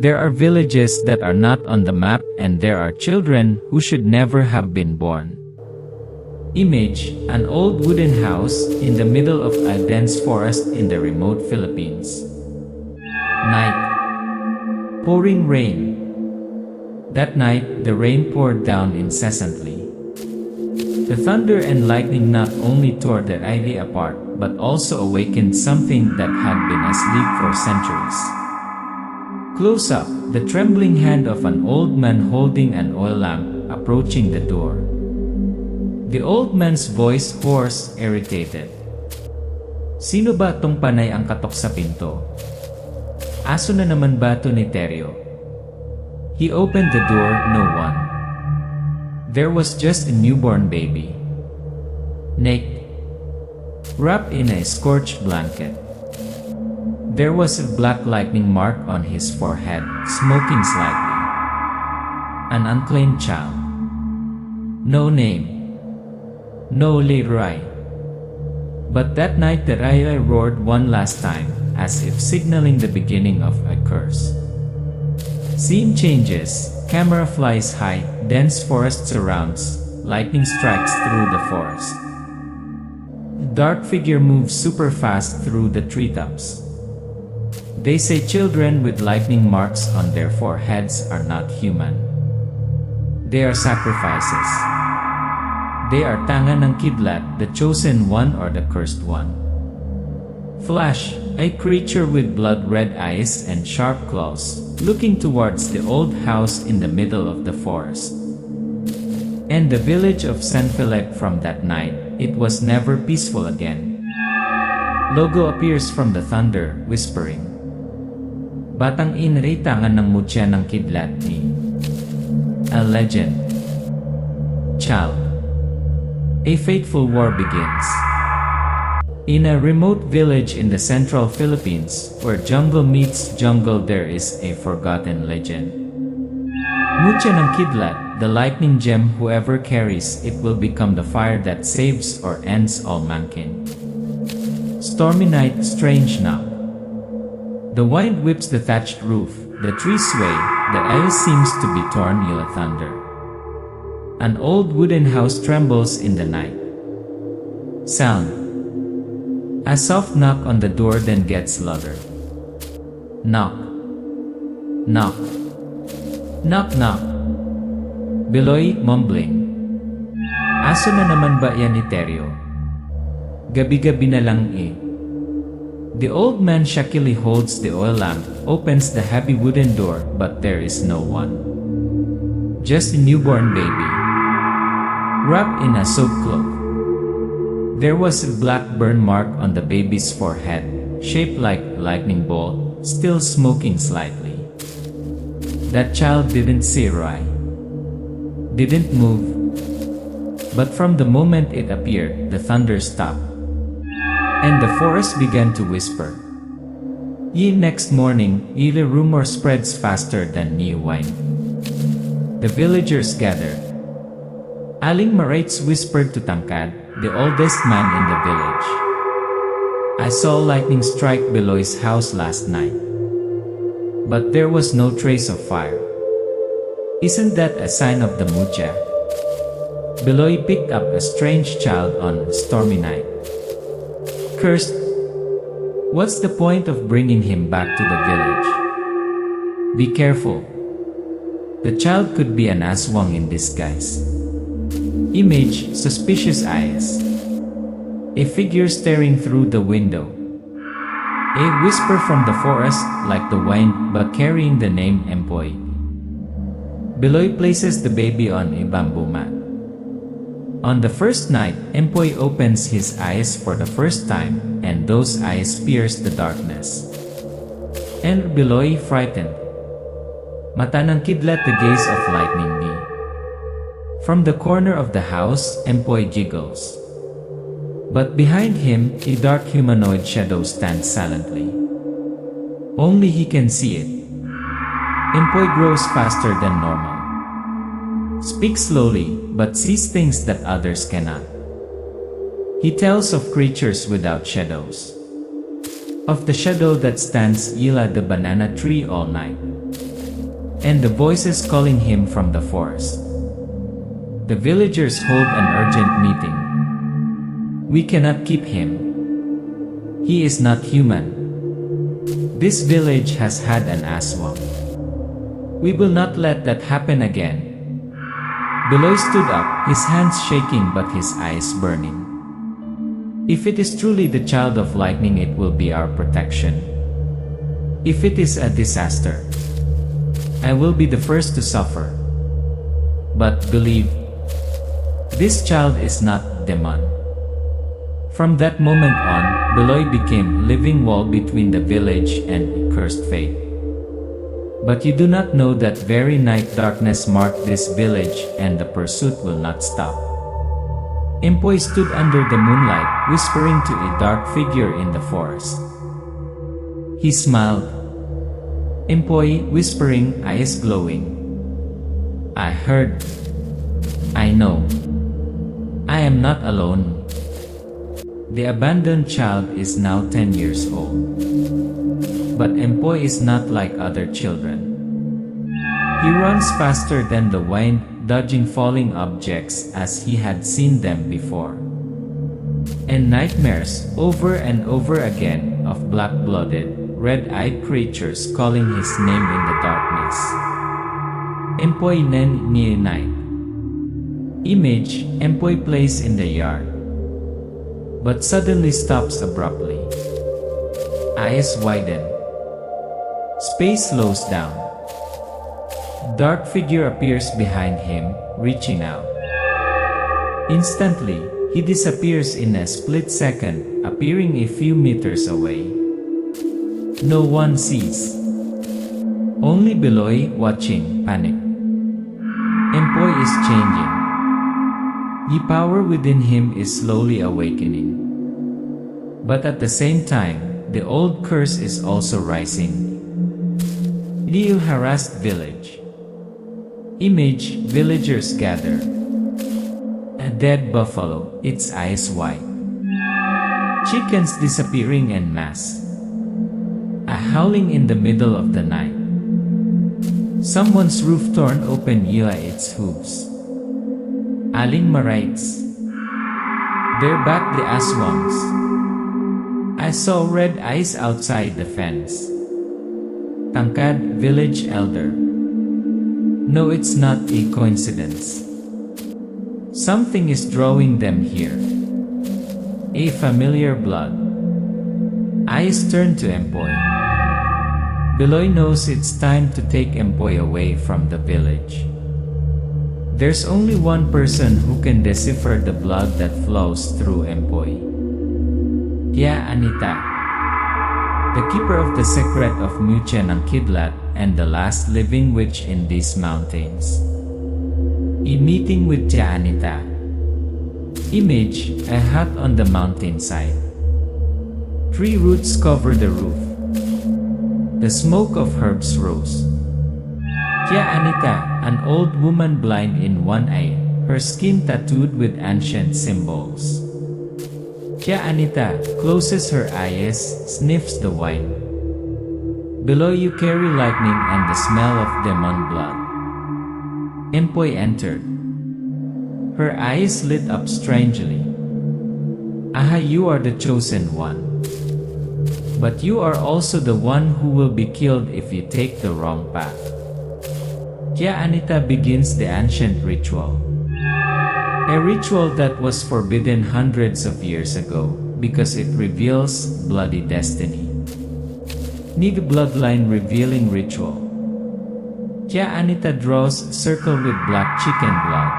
There are villages that are not on the map, and there are children who should never have been born. Image: an old wooden house in the middle of a dense forest in the remote Philippines. Night. Pouring rain. That night, the rain poured down incessantly. The thunder and lightning not only tore the ivy apart, but also awakened something that had been asleep for centuries. Close up, the trembling hand of an old man holding an oil lamp, approaching the door. The old man's voice hoarse, irritated. Sino ba tong panay ang katok sa pinto? Aso na naman ba to ni Teryo? He opened the door, no one. There was just a newborn baby. Naked, wrapped in a scorched blanket. There was a black lightning mark on his forehead, smoking slightly. An unclaimed child. No name. No Leroy. But that night the Raya roared one last time, as if signaling the beginning of a curse. Scene changes, camera flies high, dense forest surrounds, lightning strikes through the forest. The dark figure moves super fast through the treetops. They say children with lightning marks on their foreheads are not human. They are sacrifices. They are Tangan ng Kidlat, the chosen one or the cursed one. Flash, a creature with blood-red eyes and sharp claws, looking towards the old house in the middle of the forest. And the village of Sanfilek. From that night, it was never peaceful again. Logo appears from the thunder, whispering. Batang inray tangan ng mutya ng kidlat ni. A legend. Child. A fateful war begins. In a remote village in the central Philippines, where jungle meets jungle, there is a forgotten legend. Mutya ng Kidlat, the lightning gem. Whoever carries it will become the fire that saves or ends all mankind. Stormy night, strange knock. The wind whips the thatched roof, the trees sway, the air seems to be torn. Yell thunder. An old wooden house trembles in the night. Sound. A soft knock on the door, then gets louder. Knock. Knock. Knock knock. Beloy, mumbling. Aso na naman ba yan ni Teryo? Gabi-gabi na lang eh. The old man shakily holds the oil lamp, opens the heavy wooden door, but there is no one. Just a newborn baby, wrapped in a soaked cloak. There was a black burn mark on the baby's forehead, shaped like a lightning bolt, still smoking slightly. That child didn't say right, didn't move. But from the moment it appeared, the thunder stopped, and the forest began to whisper. Next morning, the rumor spreads faster than new wine. The villagers gathered. Aling Marates whispered to Tangkad, the oldest man in the village. I saw lightning strike Beloy's house last night. But there was no trace of fire. Isn't that a sign of the MUTYA? Beloy picked up a strange child on a stormy night. Cursed. What's the point of bringing him back to the village? Be careful. The child could be an Aswang in disguise. Image, suspicious eyes. A figure staring through the window. A whisper from the forest, like the wind, but carrying the name Empoy. Beloy places the baby on a bamboo mat. On the first night, Empoy opens his eyes for the first time, and those eyes pierce the darkness. And Beloy frightened. Mata ng Kidlat, the gaze of lightning ni. From the corner of the house, Empoy jiggles. But behind him, a dark humanoid shadow stands silently. Only he can see it. Empoy grows faster than normal. Speaks slowly, but sees things that others cannot. He tells of creatures without shadows. Of the shadow that stands Yila the banana tree all night. and the voices calling him from the forest. The villagers hold an urgent meeting. We cannot keep him. He is not human. This village has had an Aswang. We will not let that happen again. Beloy stood up, his hands shaking but his eyes burning. If it is truly the child of lightning, it will be our protection. If it is a disaster, I will be the first to suffer. But believe, this child is not demon. From that moment on, Beloy became living wall between the village and cursed fate. But you do not know that very night darkness marked this village and the pursuit will not stop. Empoy stood under the moonlight, whispering to a dark figure in the forest. He smiled. Empoy, whispering, eyes glowing. I heard. I know. I am not alone. The abandoned child is now 10 years old. But Empoy is not like other children. He runs faster than the wind, dodging falling objects as he had seen them before. And nightmares, over and over again, of black-blooded, red-eyed creatures calling his name in the darkness. Empoy nen ni night. Image, Empoy plays in the yard, but suddenly stops abruptly. Eyes widen. Space slows down. Dark figure appears behind him, reaching out. Instantly, he disappears in a split second, appearing a few meters away. No one sees. Only Beloy, watching, panic. Empoy is changing. The power within him is slowly awakening. But at the same time, the old curse is also rising. Liu harassed village. Image, villagers gather. A dead buffalo, its eyes white. Chickens disappearing en masse. A howling in the middle of the night. Someone's roof torn open via its hooves. Aling Marites. They're back, the Aswangs. I saw red eyes outside the fence. Tangkad, village elder. No, it's not a coincidence. Something is drawing them here. A familiar blood. Eyes turn to Empoy. Beloy knows it's time to take Empoy away from the village. There's only one person who can decipher the blood that flows through Empoy. Tia Anita, the keeper of the secret of MUTYA ng KIDLAT and the last living witch in these mountains. A meeting with Tia Anita. Image, a hut on the mountainside. Tree roots cover the roof. The smoke of herbs rose. Tia Anita, an old woman blind in one eye, her skin tattooed with ancient symbols. Tia Anita closes her eyes, sniffs the wine. Below you carry lightning and the smell of demon blood. Empoy entered. Her eyes lit up strangely. Aha, you are the chosen one. But you are also the one who will be killed if you take the wrong path. Tia Anita begins the ancient ritual. A ritual that was forbidden hundreds of years ago, because it reveals bloody destiny. Need bloodline revealing ritual. Tia Anita draws a circle with black chicken blood.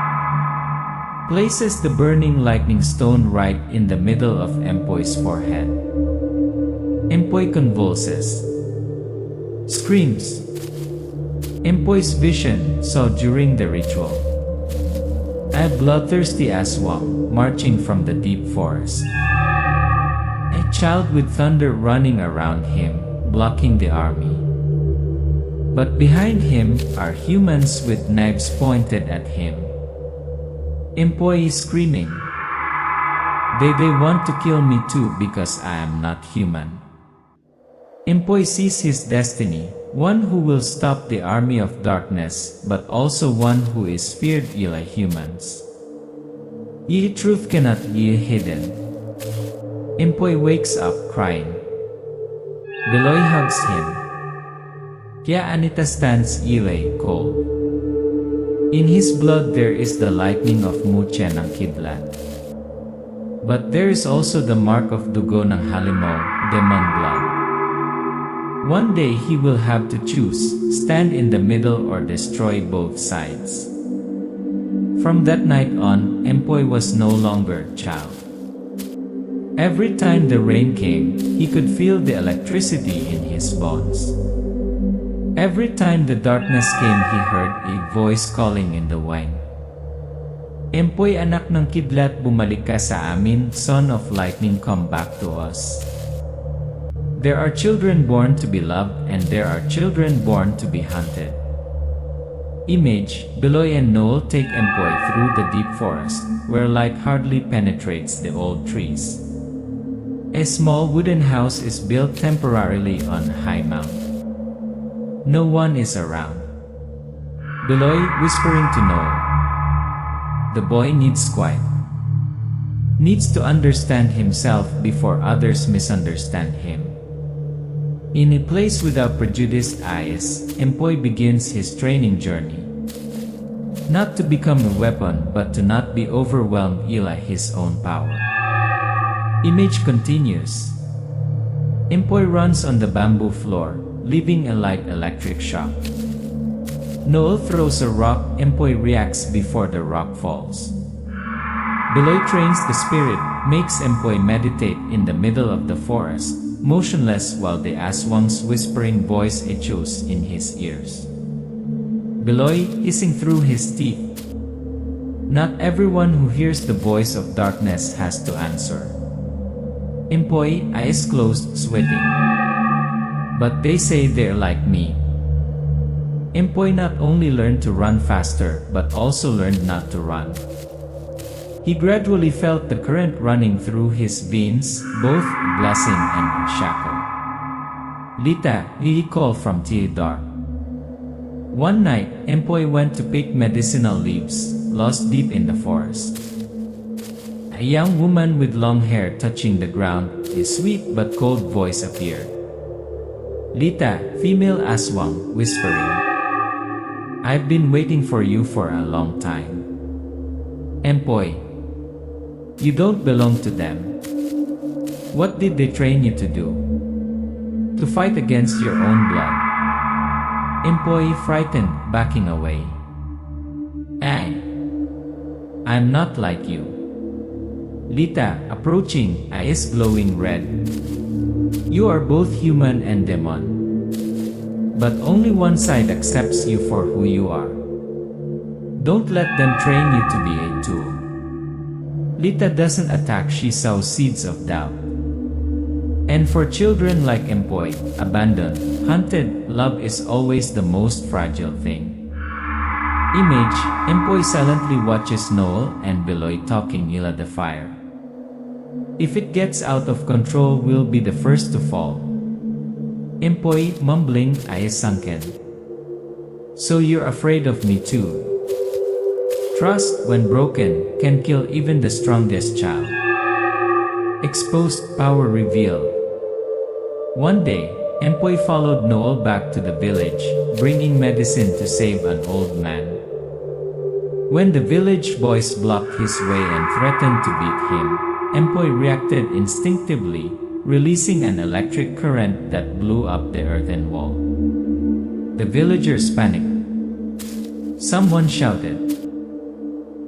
Places the burning lightning stone right in the middle of Empoy's forehead. Empoy convulses. Screams. Empoy's vision saw during the ritual. A bloodthirsty Aswang marching from the deep forest. A child with thunder running around him, blocking the army. But behind him are humans with knives pointed at him. Empoy is screaming. They want to kill me too because I am not human. Empoy sees his destiny, one who will stop the army of darkness, but also one who is feared by humans. Ye truth cannot be hidden. Empoy wakes up crying. Beloy hugs him. Kaya Anita stands cold. In his blood there is the lightning of MUTYA ng Kidlat. But there is also the mark of dugo ng halimaw, demon blood. One day he will have to choose, stand in the middle or destroy both sides. From that night on, Empoy was no longer a child. Every time the rain came, he could feel the electricity in his bones. Every time the darkness came, he heard a voice calling in the wind. Empoy, anak ng Kidlat, bumalik ka sa amin, son of lightning, come back to us. There are children born to be loved, and there are children born to be hunted. Image, Beloy and Noel take Empoy through the deep forest, where light hardly penetrates the old trees. A small wooden house is built temporarily on a high mountain. No one is around. Beloy whispering to Noel. The boy needs quiet. Needs to understand himself before others misunderstand him. In a place without prejudiced eyes, Empoy begins his training journey. Not to become a weapon, but to not be overwhelmed by his own power. Image continues. Empoy runs on the bamboo floor, leaving a light electric shock. Noel throws a rock, Empoy reacts before the rock falls. Beloy trains the spirit, makes Empoy meditate in the middle of the forest, motionless while the Aswang's whispering voice echoes in his ears. Beloy hissing through his teeth. Not everyone who hears the voice of darkness has to answer. Empoy, eyes closed, sweating. But they say they're like me. Empoy not only learned to run faster, but also learned not to run. He gradually felt the current running through his veins, both a blessing and a shackle. Lita, he called from the dark. One night, Empoy went to pick medicinal leaves, lost deep in the forest. A young woman with long hair touching the ground, a sweet but cold voice appeared. Lita, female Aswang, whispering. I've been waiting for you for a long time. Empoy, you don't belong to them. What did they train you to do? To fight against your own blood. Empoy, frightened, backing away. I'm not like you. Lita, approaching, eyes glowing red. You are both human and demon. But only one side accepts you for who you are. Don't let them train you to be a tool. Lita doesn't attack, she sows seeds of doubt. And for children like Empoy, abandoned, hunted, love is always the most fragile thing. Image, Empoy silently watches Noel and Beloy talking near the fire. If it gets out of control, we'll be the first to fall. Empoy, mumbling, eyes sunken. So you're afraid of me too. Trust, when broken, can kill even the strongest child. Exposed, power revealed. One day, Empoy followed Noel back to the village, bringing medicine to save an old man. When the village boys blocked his way and threatened to beat him, Empoy reacted instinctively, releasing an electric current that blew up the earthen wall. The villagers panicked. Someone shouted,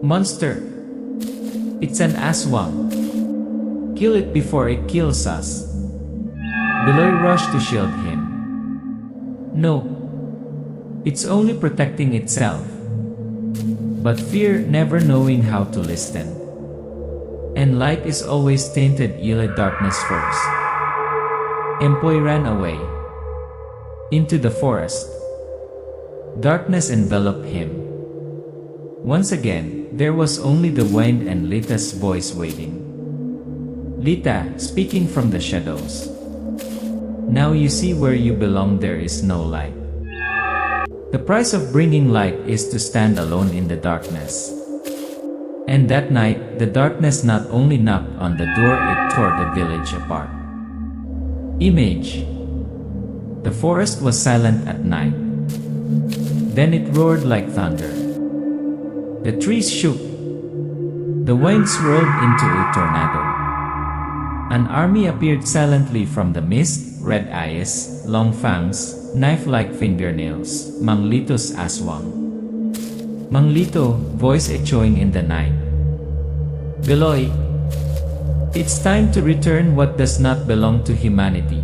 "Monster! It's an Aswang! Kill it before it kills us!" Beloy rushed to shield him. No. It's only protecting itself. But fear, never knowing how to listen. And light is always tainted by darkness first. Empoy ran away. Into the forest. Darkness enveloped him. Once again, there was only the wind and Lita's voice waiting. Lita, speaking from the shadows. Now you see where you belong, there is no light. The price of bringing light is to stand alone in the darkness. And that night, the darkness not only knocked on the door, it tore the village apart. Image. The forest was silent at night. Then it roared like thunder. The trees shook. The wind swirled into a tornado. An army appeared silently from the mist, red eyes, long fangs, knife-like fingernails. Manglito's Aswang. Manglito, voice echoing in the night. Beloy. It's time to return what does not belong to humanity.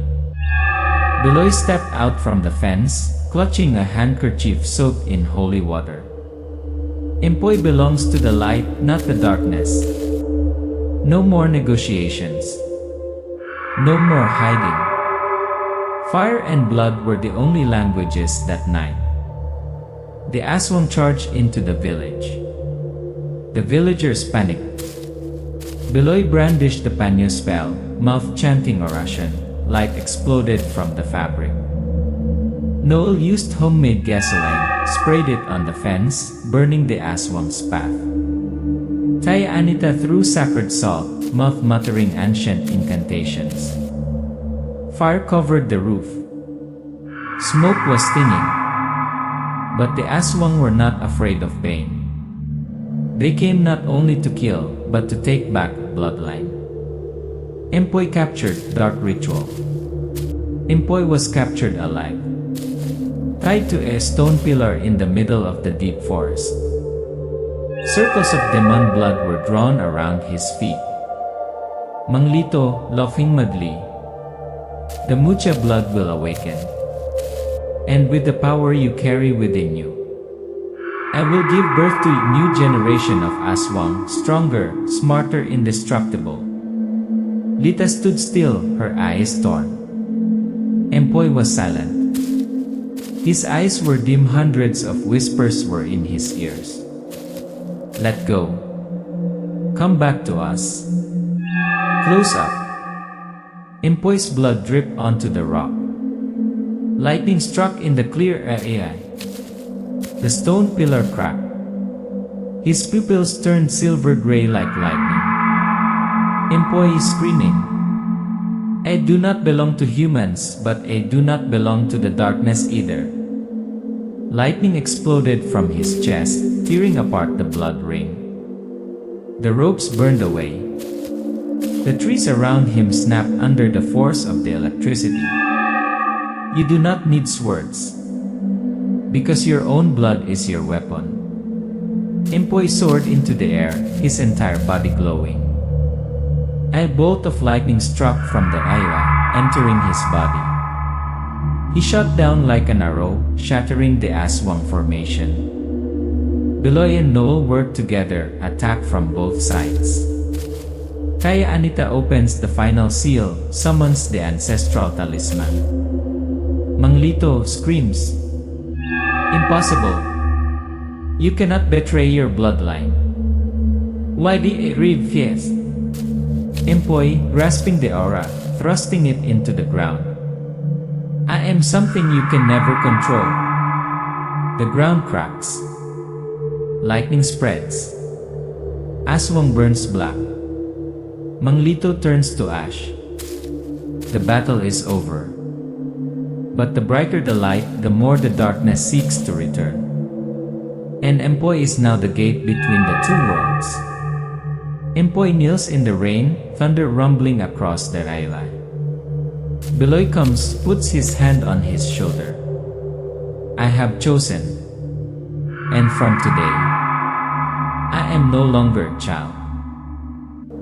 Beloy stepped out from the fence, clutching a handkerchief soaked in holy water. Empoy belongs to the light, not the darkness. No more negotiations. No more hiding. Fire and blood were the only languages that night. The Aswang charged into the village. The villagers panicked. Beloy brandished the Panyo spell, mouth chanting Oration. Light exploded from the fabric. Noel used homemade gasoline, sprayed it on the fence, burning the Aswang's path. Taya Anita threw sacred salt, mouth muttering ancient incantations. Fire covered the roof. Smoke was stinging. But the Aswang were not afraid of pain. They came not only to kill, but to take back bloodline. Empoy captured dark ritual. Empoy was captured alive, tied to a stone pillar in the middle of the deep forest. Circles of demon blood were drawn around his feet. Manglito, laughing madly. The MUTYA blood will awaken. And with the power you carry within you, I will give birth to a new generation of Aswang, stronger, smarter, indestructible. Lita stood still, her eyes torn. Empoy was silent. His eyes were dim, hundreds of whispers were in his ears. Let go. Come back to us. Close up. Empoy's blood dripped onto the rock. Lightning struck in the clear air. The stone pillar cracked. His pupils turned silver gray like lightning. Empoy is screaming. I do not belong to humans, but I do not belong to the darkness either. Lightning exploded from his chest, tearing apart the blood ring. The ropes burned away. The trees around him snapped under the force of the electricity. You do not need swords, because your own blood is your weapon. Empoy soared into the air, his entire body glowing. A bolt of lightning struck from the eye, entering his body. He shot down like an arrow, shattering the Aswang formation. Beloy and Noel worked together, attack from both sides. Kaya Anita opens the final seal, summons the ancestral talisman. Manglito screams. Impossible. You cannot betray your bloodline. Why the Fies? Empoy, grasping the aura, thrusting it into the ground. I am something you can never control. The ground cracks. Lightning spreads. Aswang burns black. Manglito turns to ash. The battle is over. But the brighter the light, the more the darkness seeks to return. And Empoy is now the gate between the two worlds. Empoy kneels in the rain, thunder rumbling across the isla. Beloy comes, puts his hand on his shoulder. I have chosen. And from today, I am no longer a child.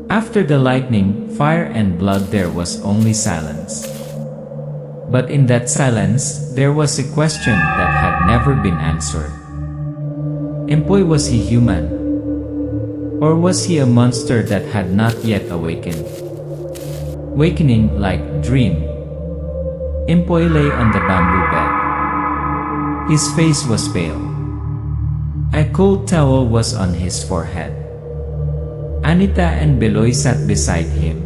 After the lightning, fire and blood, there was only silence. But in that silence, there was a question that had never been answered. Empoy, was he human? Or was he a monster that had not yet awakened? Wakening like dream. Empoy lay on the bamboo bed. His face was pale. A cold towel was on his forehead. Anita and Beloy sat beside him.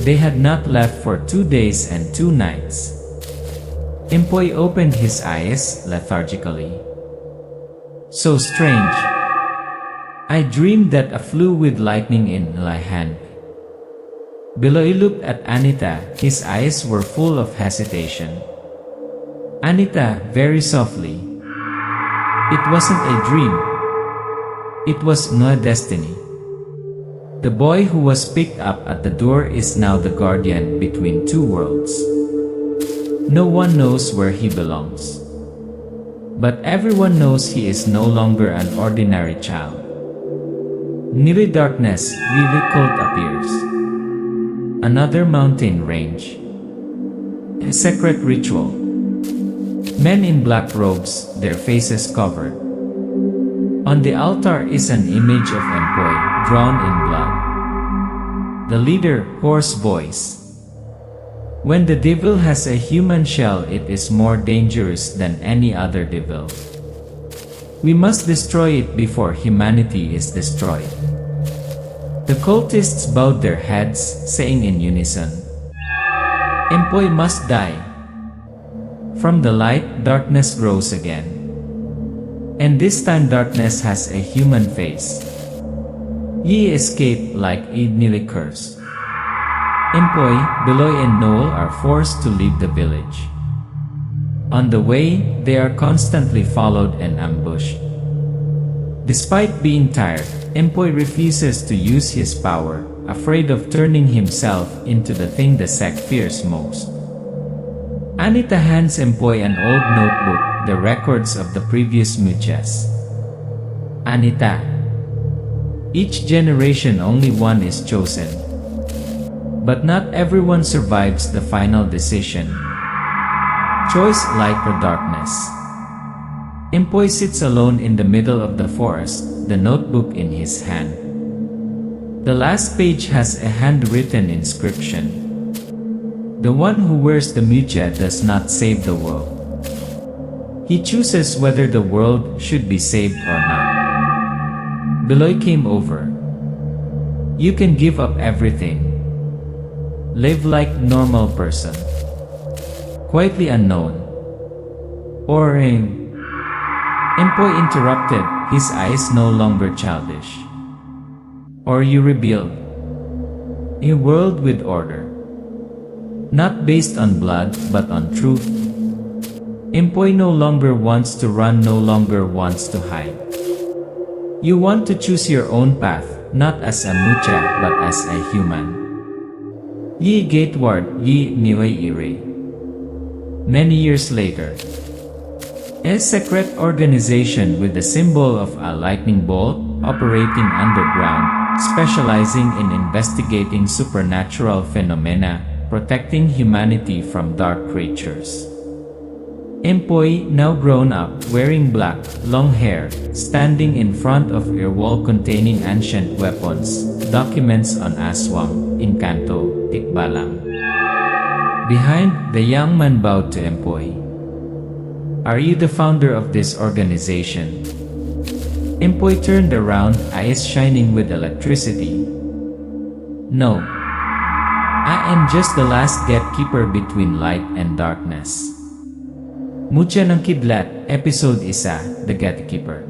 They had not left for 2 days and 2 nights. Empoy opened his eyes lethargically. So strange. I dreamed that I flew with lightning in my hand. Biloy looked at Anita, his eyes were full of hesitation. Anita, very softly. It wasn't a dream. It was no destiny. The boy who was picked up at the door is now the guardian between 2 worlds. No one knows where he belongs. But everyone knows he is no longer an ordinary child. Nearly darkness, really cold appears. Another mountain range. A secret ritual. Men in black robes, their faces covered. On the altar is an image of Empoy, drawn in blood. The leader, hoarse voice. When the devil has a human shell, it is more dangerous than any other devil. We must destroy it before humanity is destroyed. The cultists bowed their heads, saying in unison, Empoy must die. From the light, darkness grows again. And this time darkness has a human face. Ye escape like nearly cursed. Empoy, Biloy and Noel are forced to leave the village. On the way, they are constantly followed and ambushed. Despite being tired, Empoy refuses to use his power, afraid of turning himself into the thing the sect fears most. Anita hands Empoy an old notebook, the records of the previous mutyas. Anita. Each generation only one is chosen. But not everyone survives the final decision. Choice light or darkness. Empoy sits alone in the middle of the forest, the notebook in his hand. The last page has a handwritten inscription. The one who wears the mutya does not save the world. He chooses whether the world should be saved or not. Biloy came over. You can give up everything. Live like normal person. Quietly unknown. Or Empoy interrupted, his eyes no longer childish. Or you rebuild a world with order. Not based on blood, but on truth. Empoy no longer wants to run, no longer wants to hide. You want to choose your own path, not as a mutya, but as a human. Ye gateward, ye niway ire. Many years later, a secret organization with the symbol of a lightning bolt, operating underground, specializing in investigating supernatural phenomena, protecting humanity from dark creatures. Empoy, now grown up, wearing black, long hair, standing in front of a wall containing ancient weapons, documents on Aswang, Encanto, Tikbalang. Behind, the young man bowed to Empoy. Are you the founder of this organization? Empoy turned around, eyes shining with electricity. No. I am just the last gatekeeper between light and darkness. Mutya ng Kidlat, Episode 1, The Gatekeeper.